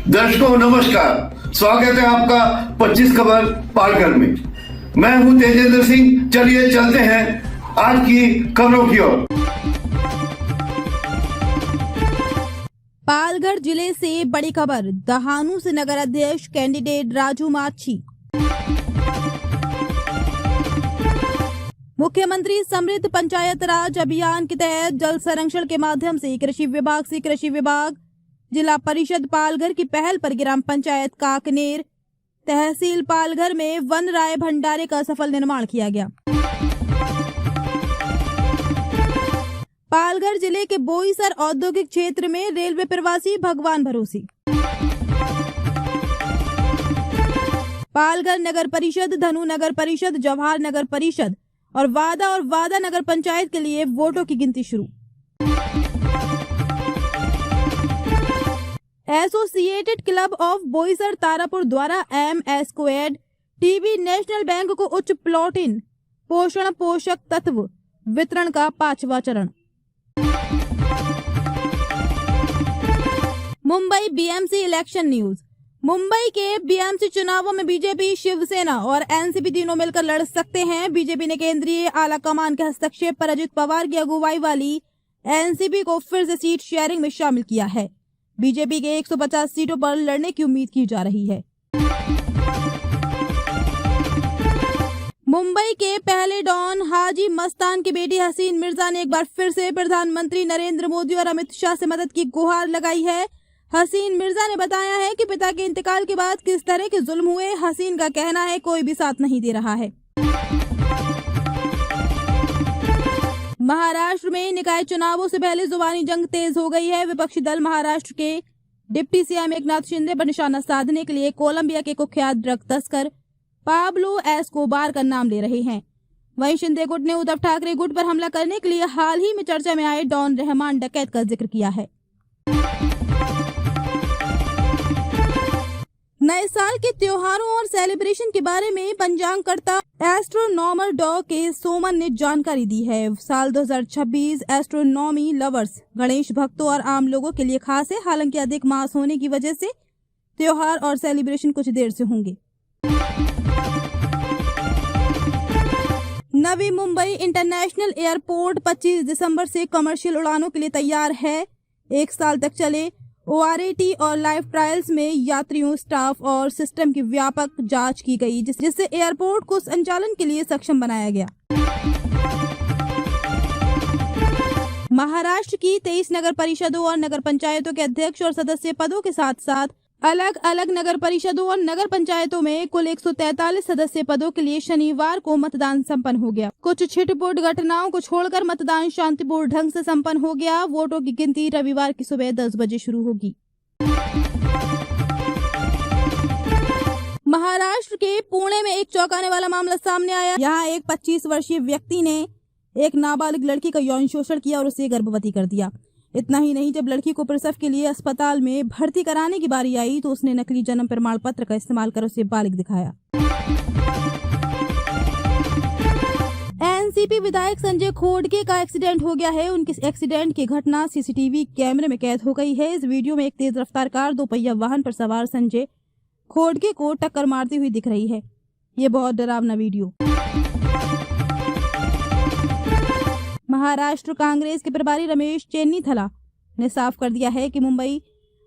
दर्शकों नमस्कार, स्वागत है आपका 25 खबर पालघर में। मैं हूं तेजेंद्र सिंह। चलिए चलते हैं आज की खबरों की ओर। पालघर जिले से बड़ी खबर, दहानू से नगर अध्यक्ष कैंडिडेट राजू माछी। मुख्यमंत्री समृद्ध पंचायत राज अभियान के तहत जल संरक्षण के माध्यम से कृषि विभाग जिला परिषद पालघर की पहल पर ग्राम पंचायत काकनेर तहसील पालघर में वन राय भंडारे का सफल निर्माण किया गया। पालघर जिले के बोईसर औद्योगिक क्षेत्र में रेलवे प्रवासी भगवान भरोसी। पालघर नगर परिषद, धनु नगर परिषद, जवाहर नगर परिषद और वादा नगर पंचायत के लिए वोटों की गिनती शुरू। Associated club of Boisar Tarapur द्वारा M² टीबी नेशनल बैंक को उच्च प्लॉटिन पोषण पोषक तत्व वितरण का 5वां चरण। Mumbai BMC election news. Mumbai के बीएमसी चुनावों में बीजेपी, शिवसेना और एनसीपी तीनों मिलकर लड़ सकते हैं। बीजेपी ने केंद्रीय आला कमान के हस्तक्षेप पर अजित पवार की अगुवाई वाली एनसीपी को फिर से सीट शेयरिंग में शामिल किया है। बीजेपी के 150 सीटों पर लड़ने की उम्मीद की जा रही है। मुंबई के पहले डॉन हाजी मस्तान की बेटी हसीन मिर्जा ने एक बार फिर से प्रधानमंत्री नरेंद्र मोदी और अमित शाह से मदद की गुहार लगाई है। हसीन मिर्जा ने बताया है कि पिता के इंतकाल के बाद किस तरह के जुल्म हुए। हसीन का कहना है कोई भी साथ नहीं दे रहा है। महाराष्ट्र में निकाय चुनावों से पहले जुबानी जंग तेज हो गई है। विपक्षी दल महाराष्ट्र के डिप्टी सीएम एकनाथ शिंदे पर निशाना साधने के लिए कोलंबिया के कुख्यात ड्रग तस्कर पाब्लो एस्कोबार का नाम ले रहे हैं। वहीं शिंदे गुट ने उद्धव ठाकरे गुट पर हमला करने के लिए हाल ही में चर्चा में आए डॉन रहमान डकैत का जिक्र किया है। नए साल के त्योहारों और सेलिब्रेशन के बारे में पंचांगकर्ता एस्ट्रोनॉमर डॉ के सोमन ने जानकारी दी है। साल 2026 एस्ट्रोनॉमी लवर्स, गणेश भक्तों और आम लोगों के लिए खास है। हालांकि अधिक मास होने की वजह से त्योहार और सेलिब्रेशन कुछ देर से होंगे। नवी मुंबई इंटरनेशनल एयरपोर्ट 25 दिसंबर से कमर्शियल उड़ानों के लिए तैयार है। 1 साल तक चले ORAT और लाइव ट्रायल्स में यात्रियों, स्टाफ और सिस्टम की व्यापक जांच की गई, जिससे एयरपोर्ट को संचालन के लिए सक्षम बनाया गया। महाराष्ट्र की 23 नगर परिषदों और नगर पंचायतों के अध्यक्ष और सदस्य पदों के साथ साथ अलग अलग नगर परिषदों और नगर पंचायतों में कुल 143 सदस्य पदों के लिए शनिवार को मतदान संपन्न हो गया। कुछ छिटपुट घटनाओं को छोड़कर मतदान शांतिपूर्ण ढंग से संपन्न हो गया। वोटों की गिनती रविवार की सुबह 10 बजे शुरू होगी। महाराष्ट्र के पुणे में एक चौंकाने वाला मामला सामने आया। यहाँ एक 25 वर्षीय व्यक्ति ने एक नाबालिग लड़की का यौन शोषण किया और उसे गर्भवती कर दिया। इतना ही नहीं, जब लड़की को प्रसव के लिए अस्पताल में भर्ती कराने की बारी आई तो उसने नकली जन्म प्रमाण पत्र का इस्तेमाल कर उसे बालिग दिखाया। एनसीपी विधायक संजय खोड़के का एक्सीडेंट हो गया है। उनके एक्सीडेंट की घटना सीसीटीवी कैमरे में कैद हो गई है। इस वीडियो में एक तेज रफ्तार कार 2 पहिया वाहन पर सवार संजय खोड़के को टक्कर मारती हुई दिख रही है। ये बहुत डरावना वीडियो। महाराष्ट्र कांग्रेस के प्रभारी रमेश चेन्नीथला ने साफ कर दिया है कि मुंबई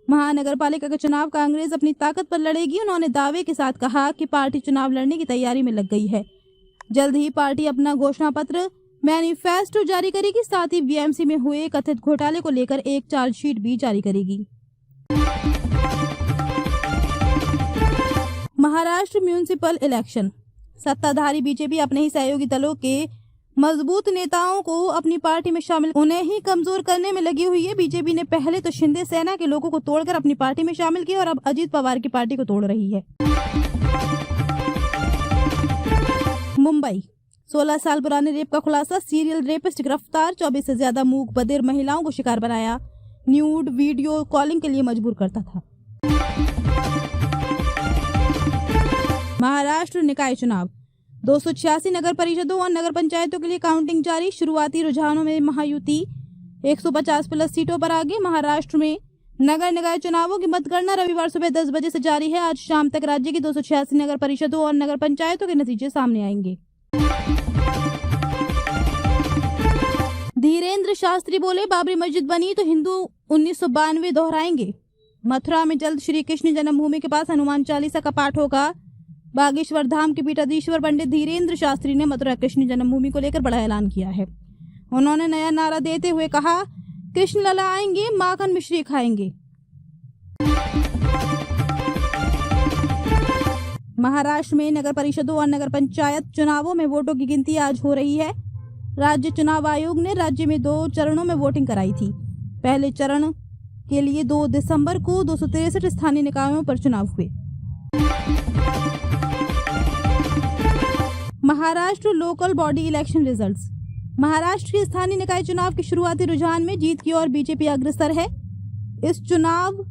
महानगरपालिका का चुनाव कांग्रेस अपनी ताकत पर लड़ेगी। उन्होंने दावे के साथ कहा कि पार्टी चुनाव लड़ने की तैयारी में लग गई है। जल्द ही पार्टी अपना घोषणा पत्र मैनिफेस्टो जारी करेगी। साथ ही बीएमसी में हुए कथित घोटाले को लेकर एक चार्जशीट भी जारी करेगी। Maharashtra municipal election. सत्ताधारी बीजेपी अपने ही सहयोगी दलों के मजबूत नेताओं को अपनी पार्टी में शामिल उन्हें ही कमजोर करने में लगी हुई है। बीजेपी ने पहले तो शिंदे सेना के लोगों को तोड़कर अपनी पार्टी में शामिल किया और अब अजित पवार की पार्टी को तोड़ रही है। मुंबई, 16 साल पुराने रेप का खुलासा। सीरियल रेपिस्ट गिरफ्तार। 24 से ज्यादा मूक बधिर महिलाओं को शिकार बनाया। न्यूड वीडियो कॉलिंग के लिए मजबूर करता था। महाराष्ट्र निकाय चुनाव। 286 नगर परिषदों और नगर पंचायतों के लिए काउंटिंग जारी। शुरुआती रुझानों में महायुति 150 प्लस सीटों पर आगे। महाराष्ट्र में नगर निकाय चुनावों की मतगणना रविवार सुबह 10 बजे से जारी है। आज शाम तक राज्य की 286 नगर परिषदों और नगर पंचायतों के नतीजे सामने आएंगे। धीरेन्द्र शास्त्री बोले, बाबरी मस्जिद बनी तो हिंदू 1992 दोहराएंगे। मथुरा में जल्द श्री कृष्ण जन्मभूमि के पास हनुमान चालीसा का पाठ होगा। बागेश्वर धाम के पीठाधीश्वर पंडित धीरेन्द्र शास्त्री ने मथुरा कृष्ण जन्मभूमि को लेकर बड़ा ऐलान किया है। उन्होंने नया नारा देते हुए कहा, कृष्ण लला आएंगे, माखन मिश्री खाएंगे। महाराष्ट्र में नगर परिषदों और नगर पंचायत चुनावों में वोटों की गिनती आज हो रही है। राज्य चुनाव आयोग ने राज्य में 2 चरणों में वोटिंग कराई थी। पहले चरण के लिए 2 दिसंबर को 263 स्थानीय निकायों पर चुनाव हुए। Maharashtra local body election results. Maharashtra के स्थानीय निकाय चुनाव के शुरुआती रुझान में जीत की ओर बीजेपी अग्रसर है। इस चुनाव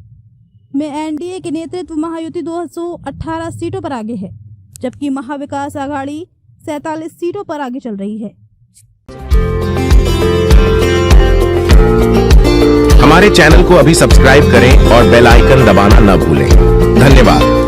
में एनडीए के नेतृत्व महायुति 218 सीटों पर आगे है, जबकि महाविकास आघाड़ी 47 सीटों पर आगे चल रही है। हमारे चैनल को अभी सब्सक्राइब करें और बेल आइकन दबाना न भूलें। धन्यवाद।